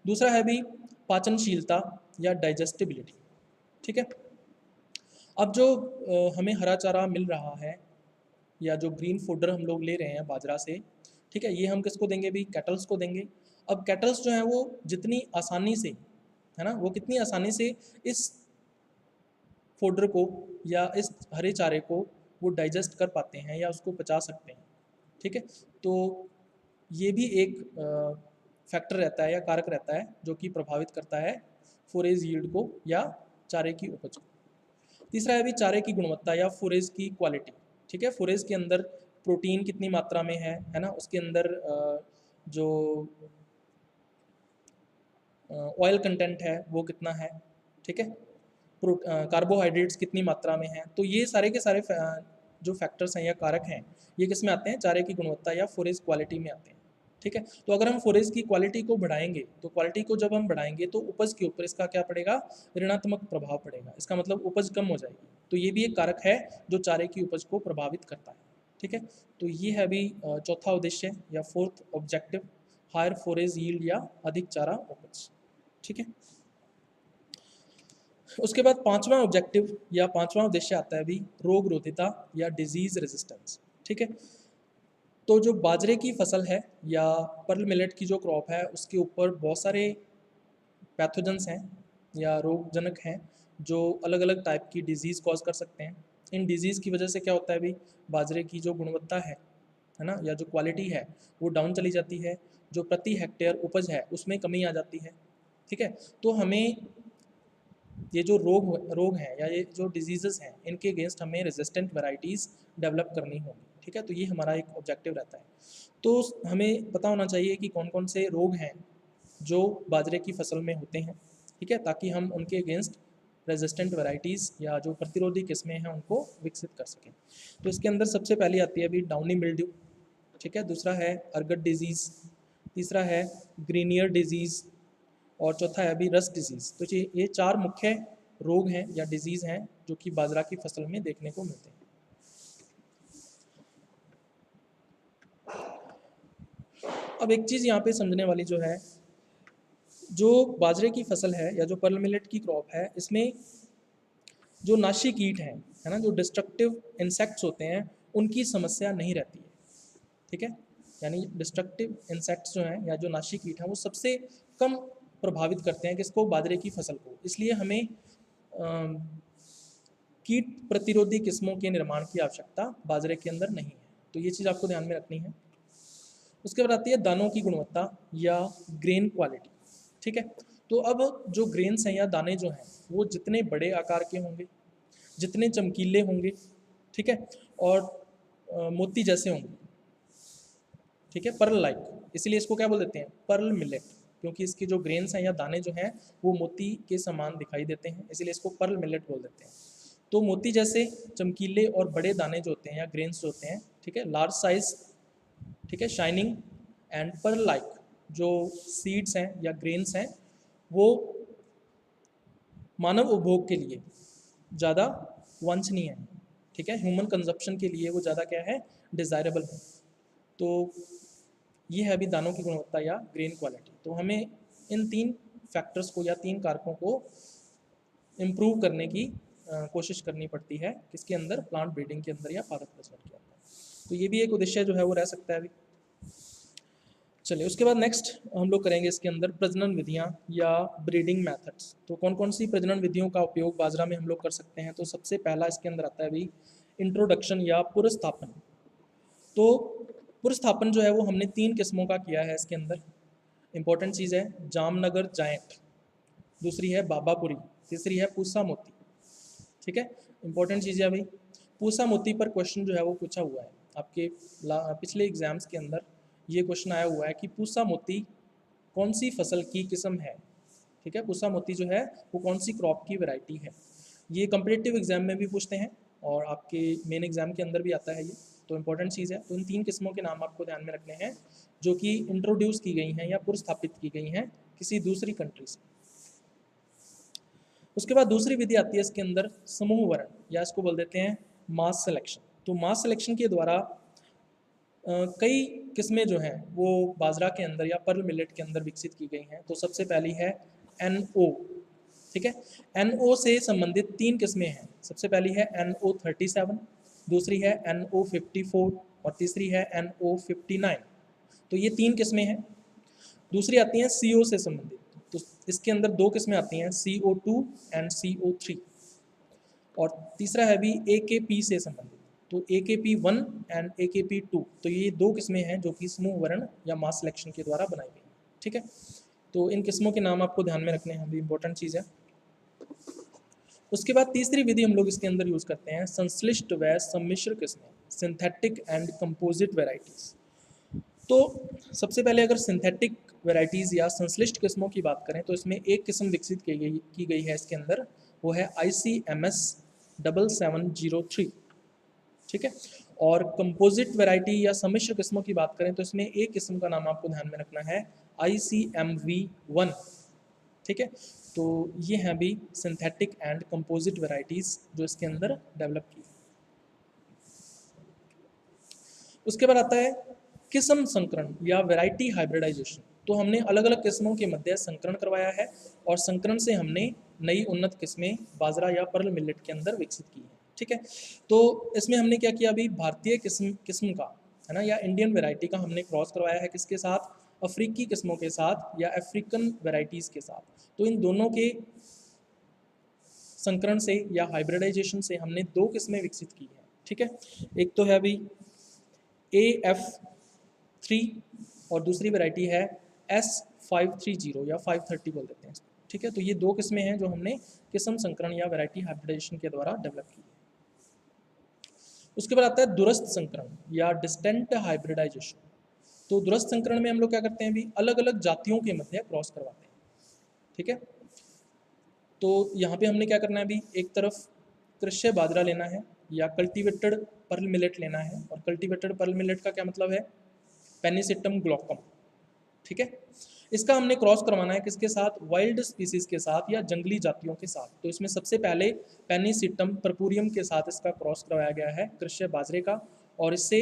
दूसरा है भी पाचनशीलता या डाइजेस्टिबिलिटी। ठीक है, अब जो हमें हरा चारा मिल रहा है या जो ग्रीन फूडर हम लोग ले रहे हैं बाजरा से, ठीक है, ये हम किसको देंगे भी, कैटल्स को देंगे। अब कैटल्स जो हैं वो जितनी आसानी से, है ना, वो कितनी आसानी से इस फोडर को या इस हरे चारे को वो डाइजेस्ट कर पाते हैं या उसको पचा सकते हैं। ठीक है, तो ये भी एक फैक्टर रहता है या कारक रहता है जो कि प्रभावित करता है फोरेज यील्ड को या चारे की उपज को। तीसरा है भी चारे की गुणवत्ता या फोरेज की क्वालिटी। ठीक है, फोरेज के अंदर प्रोटीन कितनी मात्रा में है ना, उसके अंदर जो ऑयल कंटेंट है वो कितना है, ठीक है, कार्बोहाइड्रेट्स कितनी मात्रा में है। तो ये सारे के सारे जो फैक्टर्स हैं या कारक हैं ये किस में आते हैं, चारे की गुणवत्ता या फोरेज क्वालिटी में आते हैं। ठीक है। तो अगर हम फोरेज की क्वालिटी को बढ़ाएंगे, तो क्वालिटी को जब हम बढ़ाएंगे तो उपज के ऊपर इसका क्या पड़ेगा, ऋणात्मक प्रभाव पड़ेगा। इसका मतलब उपज कम हो जाएगी। तो ये भी एक कारक है जो चारे की उपज को प्रभावित करता है। ठीक है। तो ये है अभी चौथा उद्देश्य या fourth objective, higher forage yield या अधिक चारा उपज। ठीक है। उसके बाद पांचवा ऑब्जेक्टिव या पांचवा उद्देश्य आता है अभी रोग रोधिता या डिजीज रेजिस्टेंस। ठीक है। तो जो बाजरे की फसल है या पर्ल मिलेट की जो क्रॉप है उसके ऊपर बहुत सारे पैथोजेंस हैं या रोगजनक हैं जो अलग अलग टाइप की डिजीज़ कॉज कर सकते हैं। इन डिजीज़ की वजह से क्या होता है अभी, बाजरे की जो गुणवत्ता है ना, या जो क्वालिटी है वो डाउन चली जाती है, जो प्रति हेक्टेयर उपज है उसमें कमी आ जाती है। ठीक है। तो हमें ये जो रोग हैं या ये जो डिजीज़ेस हैं इनके अगेंस्ट हमें रेजिस्टेंट वैरायटीज़ डेवलप करनी होगी। ठीक है। तो ये हमारा एक ऑब्जेक्टिव रहता है। तो हमें पता होना चाहिए कि कौन कौन से रोग हैं जो बाजरे की फसल में होते हैं। ठीक है। ताकि हम उनके अगेंस्ट रेजिस्टेंट वैरायटीज़ या जो प्रतिरोधी किस्में हैं उनको विकसित कर सकें। तो इसके अंदर सबसे पहली आती है अभी डाउनी मिल्ड्यू। ठीक है। दूसरा है अर्गट डिजीज़, तीसरा है ग्रीनियर डिजीज़ और चौथा है अभी रस्ट डिजीज़। तो ये चार मुख्य रोग हैं या डिजीज़ हैं जो कि बाजरा की फसल में देखने को मिलते हैं। अब एक चीज़ यहाँ पे समझने वाली जो है, जो बाजरे की फसल है या जो पर्ल मिलेट की क्रॉप है, इसमें जो नाशी कीट हैं, है ना, जो डिस्ट्रक्टिव इंसेक्ट्स होते हैं उनकी समस्या नहीं रहती है। ठीक है। यानी डिस्ट्रक्टिव इंसेक्ट्स जो हैं या जो नाशी कीट हैं वो सबसे कम प्रभावित करते हैं किसको, बाजरे की फसल को। इसलिए हमें कीट प्रतिरोधी किस्मों के निर्माण की आवश्यकता बाजरे के अंदर नहीं है। तो ये चीज़ आपको ध्यान में रखनी है। उसके बाद आती है दानों की गुणवत्ता या ग्रेन क्वालिटी। ठीक है। तो अब जो ग्रेन्स हैं या दाने जो हैं वो जितने बड़े आकार के होंगे, जितने चमकीले होंगे, ठीक है, और मोती जैसे होंगे, ठीक है, पर्ल लाइक, इसीलिए इसको क्या बोल देते हैं, पर्ल मिलेट, क्योंकि इसके जो ग्रेन्स हैं या दाने जो हैं वो मोती के समान दिखाई देते हैं, इसीलिए इसको पर्ल मिलेट बोल देते हैं। तो मोती जैसे चमकीले और बड़े दाने जो होते हैं या ग्रेन्स जो होते हैं, ठीक है, लार्ज साइज, ठीक है, शाइनिंग एंड पर्ल लाइक जो सीड्स हैं या ग्रेन्स हैं वो मानव उपभोग के लिए ज़्यादा वांछनीय है। ठीक है। ह्यूमन कंजप्शन के लिए वो ज़्यादा क्या है, डिज़ायरेबल है। तो ये है अभी दानों की गुणवत्ता या ग्रेन क्वालिटी। तो हमें इन तीन फैक्टर्स को या तीन कारकों को इम्प्रूव करने की कोशिश करनी पड़ती है किसके अंदर, प्लांट ब्रीडिंग के अंदर या पादप प्रजनन के अंदर। तो ये भी एक उद्देश्य जो है वो रह सकता है अभी। चलिए उसके बाद नेक्स्ट हम लोग करेंगे इसके अंदर प्रजनन विधियाँ या ब्रीडिंग मेथड्स। तो कौन कौन सी प्रजनन विधियों का उपयोग बाजरा में हम लोग कर सकते हैं। तो सबसे पहला इसके अंदर आता है अभी इंट्रोडक्शन या पुरस्थापन। तो पुरस्थापन जो है वो हमने तीन किस्मों का किया है इसके अंदर। इंपॉर्टेंट चीज़ है जामनगर जायंट, दूसरी है बाबापुरी, तीसरी है पूसा मोती। ठीक है। इंपॉर्टेंट चीज़ है भाई, पूसा मोती पर क्वेश्चन जो है वो पूछा हुआ है आपके पिछले एग्जाम्स के अंदर। ये क्वेश्चन आया हुआ है कि पूसा मोती कौन सी फसल की किस्म है। ठीक है। पूसा मोती जो है वो कौन सी क्रॉप की वैरायटी है। ये कम्पिटिटिव एग्जाम में भी पूछते हैं और आपके मेन एग्जाम के अंदर भी आता है ये। तो इंपॉर्टेंट चीज़ है। तो इन तीन किस्मों के नाम आपको ध्यान में रखने हैं जो कि इंट्रोड्यूस की गई हैं या पुरस्थापित की गई हैं किसी दूसरी कंट्री से। उसके बाद दूसरी विधि आती है इसके अंदर समूह वरण या इसको बोल देते हैं मास सिलेक्शन। तो मास सिलेक्शन के द्वारा कई किस्में जो हैं वो बाजरा के अंदर या पर्ल मिलेट के अंदर विकसित की गई हैं। तो सबसे पहली है NO। ठीक है। NO से संबंधित तीन किस्में हैं। सबसे पहली है NO37, दूसरी है NO54 और तीसरी है NO59। तो ये तीन किस्में हैं। दूसरी आती हैं CO से संबंधित। तो इसके अंदर दो किस्में आती हैं CO2 एंड CO3 और तीसरा है भी AKP से संबंधित। तो AKP1 एंड AKP2। तो ये दो किस्में हैं जो कि समूह वरण या मास सिलेक्शन के द्वारा बनाई गई। ठीक है। तो इन किस्मों के नाम आपको ध्यान में रखने हैं, भी इंपॉर्टेंट चीज़ है। उसके बाद तीसरी विधि हम लोग इसके अंदर यूज़ करते हैं संश्लिष्ट व सम्मिश्र किस्में, सिंथेटिक एंड कंपोजिट वेराइटीज़। तो सबसे पहले अगर सिंथेटिक वेराइटीज़ या संश्लिष्ट किस्मों की बात करें तो इसमें एक किस्म विकसित की गई है इसके अंदर, वो है ICMS 7703। ठीक है। और कंपोजिट वैरायटी या सम्मिश्र किस्मों की बात करें तो इसमें एक किस्म का नाम आपको ध्यान में रखना है ICMV1, ठीक है। तो ये हैं भी सिंथेटिक एंड कंपोजिट वैरायटीज़ जो इसके अंदर डेवलप की। उसके बाद आता है किस्म संकरण या वैरायटी हाइब्रिडाइजेशन। तो हमने अलग अलग किस्मों के मध्य संकरण करवाया है और संकरण से हमने नई उन्नत किस्में बाजरा या पर्ल मिलेट के अंदर विकसित की है, ठीक है। तो इसमें हमने क्या किया, अभी भारतीय किस्म का है ना या इंडियन वैरायटी का हमने क्रॉस करवाया है किसके साथ, अफ्रीकी किस्मों के साथ या अफ्रीकन वैरायटीज़ के साथ। तो इन दोनों के संकरण से या हाइब्रिडाइजेशन से हमने दो किस्में विकसित की हैं, ठीक है। एक तो है अभी AF3 और दूसरी वैरायटी है S530 या 530 बोल देते हैं, ठीक है। तो ये दो किस्में हैं जो हमने किस्म संकरण या वैरायटी हाइब्रिडाइजेशन के द्वारा डेवलप की है। उसके बाद आता है दूरस्थ संकरण या डिस्टेंट हाइब्रिडाइजेशन। तो दूरस्थ संकरण में हम लोग क्या करते हैं, भी अलग अलग जातियों के मध्य क्रॉस करवाते हैं, ठीक है। तो यहाँ पे हमने क्या करना है, भी एक तरफ कृष्य बाजरा लेना है या कल्टीवेटेड पर्ल मिलेट लेना है। और कल्टीवेटेड पर्ल मिलेट का क्या मतलब है, पेनिसिटम ग्लोकम, ठीक है। इसका हमने क्रॉस करवाना है किसके साथ, वाइल्ड स्पीसीज के साथ या जंगली जातियों के साथ। तो इसमें सबसे पहले पेनिसिटम परपुरियम के साथ इसका क्रॉस करवाया गया है कृष्य बाजरे का। और इससे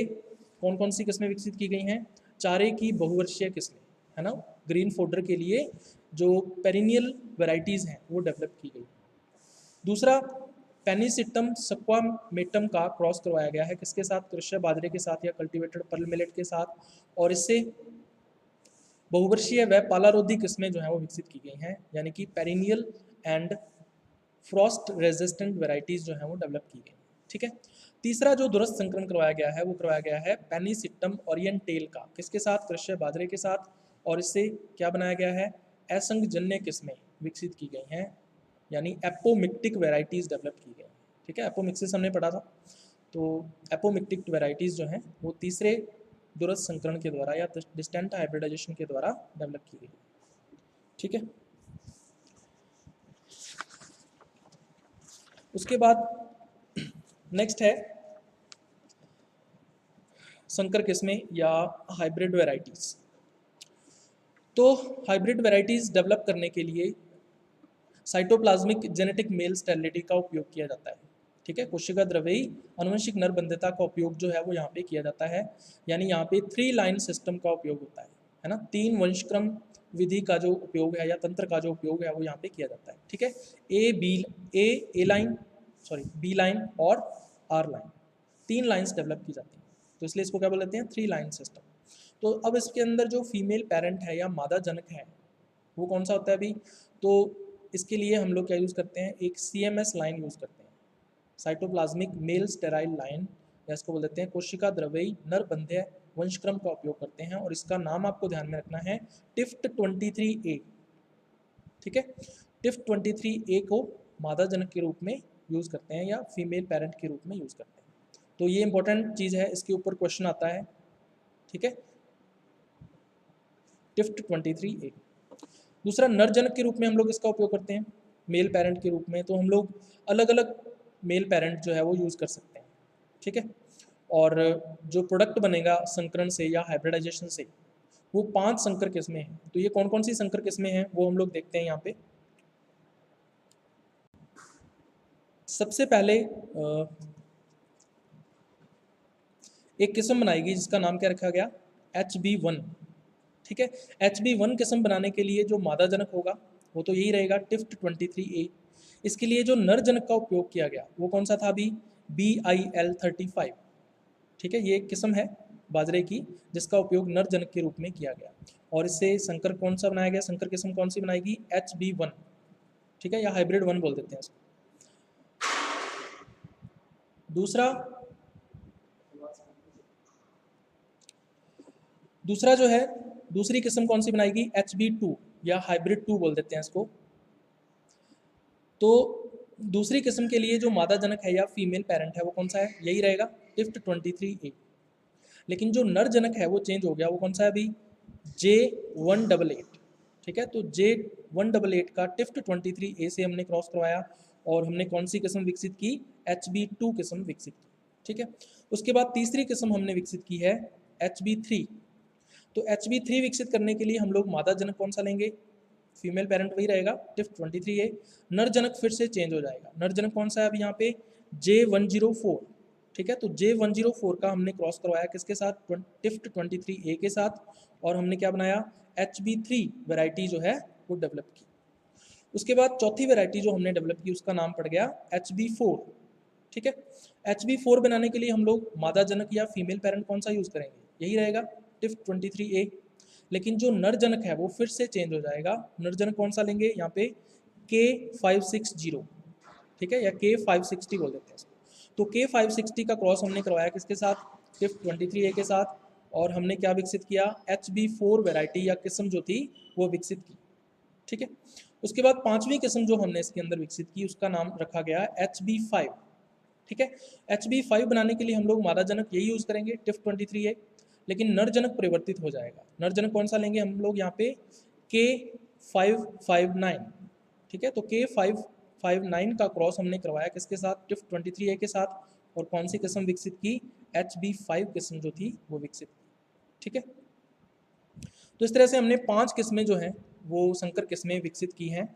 कौन कौन सी किस्में विकसित की गई हैं, चारे की बहुवर्षीय किस्में, है ना, ग्रीन फोडर के लिए जो पेरिनियल वैरायटीज़ हैं वो डेवलप की गई। दूसरा पेनिसिटम सक्वामेटम का क्रॉस करवाया गया है किसके साथ, कृष्य बाजरे के साथ या कल्टीवेटेड पर्ल मिलेट के साथ। और इससे बहुवर्षीय व पालारोधी किस्में जो हैं वो विकसित की गई हैं, यानी कि perennial and frost resistant varieties जो हैं वो डेवलप की गई, ठीक है। तीसरा जो दूरस्थ संकरण करवाया गया है वो करवाया गया है पेनिसिटम ओरिएंटेल का किसके साथ, कृष्य बाजरे के साथ। और इससे क्या बनाया गया है, असंगजन्य किस्में विकसित की गई हैं, यानी एपोमिक्टिक वैरायटीज़ डेवलप की गई, ठीक है। एपोमिक्सिस हमने पढ़ा था। तो एपोमिक्टिक वैरायटीज़ जो हैं वो तीसरे दूरस्थ संकरण के द्वारा या डिस्टेंट हाइब्रिडाइजेशन के द्वारा डेवलप की गई, ठीक है। उसके बाद नेक्स्ट है संकर किस्में या हाइब्रिड वैरायटीज़। तो हाइब्रिड वैरायटीज़ डेवलप करने के लिए साइटोप्लाज्मिक जेनेटिक मेल स्टेरिलिटी का उपयोग किया जाता है, ठीक है। कोशिका द्रव्यी आनुवंशिक नरबंधता का उपयोग जो है वो यहाँ पे किया जाता है, यानी यहाँ पे 3 लाइन सिस्टम का उपयोग होता है ना। 3 वंशक्रम विधि का जो उपयोग है या तंत्र का जो उपयोग है वो यहाँ पे किया जाता है, ठीक है। ए लाइन, सॉरी बी लाइन और आर लाइन, 3 लाइन्स डेवलप की जाती हैं, तो इसलिए इसको क्या बोल देते हैं, 3 लाइन सिस्टम। तो अब इसके अंदर जो फीमेल पेरेंट है या मादा जनक है वो कौन सा होता है अभी, तो इसके लिए हम लोग क्या यूज़ करते हैं, एक CMS लाइन यूज़ करते हैं, साइटोप्लाज्मिक मेल स्टेराइल लाइन, या इसको बोल देते हैं कोशिका द्रव्यी नरबंध्य वंशक्रम का उपयोग करते हैं। और इसका नाम आपको ध्यान में रखना है टिफ्ट 23A, ठीक है। टिफ्ट 23A को मादा जनक के रूप में यूज़ करते हैं या फीमेल पेरेंट के रूप में यूज़ करते हैं। तो ये इंपॉर्टेंट चीज़ है, इसके ऊपर क्वेश्चन आता है, ठीक है। टिफ्ट 23A। दूसरा नर जनक के रूप में हम लोग इसका उपयोग करते हैं मेल पेरेंट के रूप में। तो हम लोग अलग अलग मेल पेरेंट जो है वो यूज़ कर सकते हैं, ठीक है। और जो प्रोडक्ट बनेगा संकरण से या हाइब्रिडाइजेशन से वो 5 संकर किस्में हैं। तो ये कौन कौन सी संकर किस्में हैं वो हम लोग देखते हैं यहाँ पे। सबसे पहले एक किस्म बनाएगी जिसका नाम क्या रखा गया, HB1, ठीक है। HB1 किस्म बनाने के लिए जो मादा जनक होगा वो तो यही रहेगा टिफ्ट 23A। इसके लिए जो नर जनक का उपयोग किया गया वो कौन सा था अभी, BIL35, ठीक है। ये एक किस्म है बाजरे की जिसका उपयोग नर जनक के रूप में किया गया। और इससे संकर कौन सा बनाया गया, संकर किस्म कौन सी बनाएगी, HB1, ठीक है, या हाइब्रिड 1 बोल देते हैं इसको। दूसरा जो है दूसरी किस्म कौन सी बनाएगी, HB2 या हाइब्रिड 2 बोल देते हैं इसको। तो दूसरी किस्म के लिए जो मादा जनक है या फीमेल पेरेंट है वो कौन सा है, यही रहेगा टिफ्ट 23A। लेकिन जो नर जनक है वो चेंज हो गया, वो कौन सा है अभी, J188, ठीक है। तो J188 का टिफ्ट 23A से हमने क्रॉस करवाया और हमने कौन सी किस्म विकसित की, HB2 किस्म विकसित की, ठीक है। उसके बाद तीसरी किस्म हमने विकसित की है HB3। तो HB3 विकसित करने के लिए हम लोग मादा जनक कौन सा लेंगे, फीमेल पेरेंट वही रहेगा TIF23A। नर जनक फिर से चेंज हो जाएगा, नर जनक कौन सा है अभी यहाँ पे J104, ठीक है। तो J104 का हमने क्रॉस करवाया किसके साथ, TIF23A के साथ, और हमने क्या बनाया, HB3 वैरायटी जो है वो डेवलप की। उसके बाद चौथी वैरायटी जो हमने डेवलप की उसका नाम पड़ गया HB4, ठीक है। HB4 बनाने के लिए हम लोग मादा जनक या फीमेल पेरेंट कौन सा यूज़ करेंगे, यही रहेगा TIF23A। लेकिन जो नर जनक है वो फिर से चेंज हो जाएगा, नर जनक कौन सा लेंगे यहाँ पे K560, ठीक है, या K560 बोल देते हैं इसको। तो K560 का क्रॉस हमने करवाया किसके साथ, TIF23A के साथ, और हमने क्या विकसित किया, HB4 वैरायटी या किस्म जो थी वो विकसित की, ठीक है। उसके बाद पांचवी किस्म जो हमने इसके अंदर विकसित की उसका नाम रखा गया HB5, ठीक है। HB5 बनाने के लिए हम लोग मादा जनक यही यूज़ करेंगे TIF23A, लेकिन नर जनक परिवर्तित हो जाएगा। नर जनक कौन सा लेंगे हम लोग यहाँ पे K559, ठीक है। तो K559 का क्रॉस हमने करवाया किसके साथ, TIF23A के साथ, और कौन सी किस्म विकसित की, HB5 किस्म जो थी वो विकसित की, ठीक है। तो इस तरह से हमने 5 किस्में जो हैं वो संकर किस्में विकसित की हैं।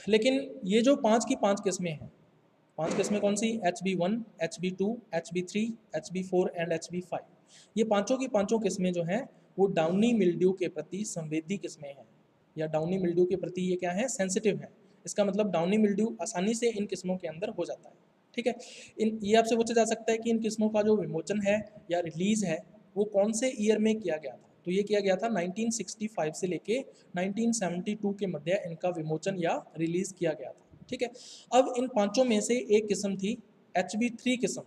लेकिन ये जो 5 की 5 किस्में हैं, 5 किस्में कौन सी, HB1, HB2, HB3, HB4 and HB5, ये पांचों की पांचों किस्में जो हैं वो डाउनी मिल्ड्यू के प्रति संवेदी किस्में हैं, या डाउनी मिल्ड्यू के प्रति ये क्या है, सेंसिटिव हैं। इसका मतलब डाउनी मिल्ड्यू आसानी से इन किस्मों के अंदर हो जाता है, ठीक है। ये आपसे पूछा जा सकता है कि इन किस्मों का जो विमोचन है या रिलीज है वो कौन से ईयर में किया गया था। तो ये किया गया था 1965 से लेके 1972 के मध्य इनका विमोचन या रिलीज किया गया था, ठीक है। अब इन पांचों में से एक किस्म थी HB3 किस्म।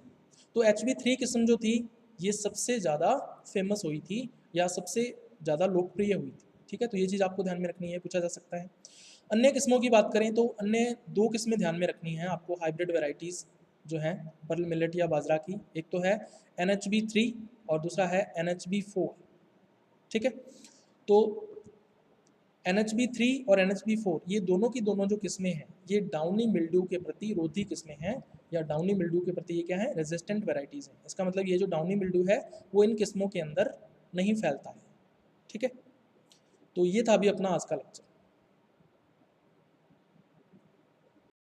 तो HB3 किस्म जो थी ये सबसे ज़्यादा फेमस हुई थी या सबसे ज़्यादा लोकप्रिय हुई थी, ठीक है। तो ये चीज़ आपको ध्यान में रखनी है, पूछा जा सकता है। अन्य किस्मों की बात करें तो अन्य 2 किस्में ध्यान में रखनी है आपको, हाइब्रिड वेराइटीज़ जो हैं पर्ल मिलेट या बाजरा की। एक तो है NHB3 और दूसरा है NHB4, ठीक है। तो NHB3 और NHB4 ये दोनों की दोनों जो किस्में हैं ये डाउनी मिल्ड्यू के प्रति रोधी किस्में हैं, या डाउनी मिल्ड्यू के प्रति ये क्या है, रेजिस्टेंट वेराइटीज़ हैं। इसका मतलब ये जो डाउनी मिल्ड्यू है वो इन किस्मों के अंदर नहीं फैलता है, ठीक है। तो ये था अभी अपना आज का लेक्चर।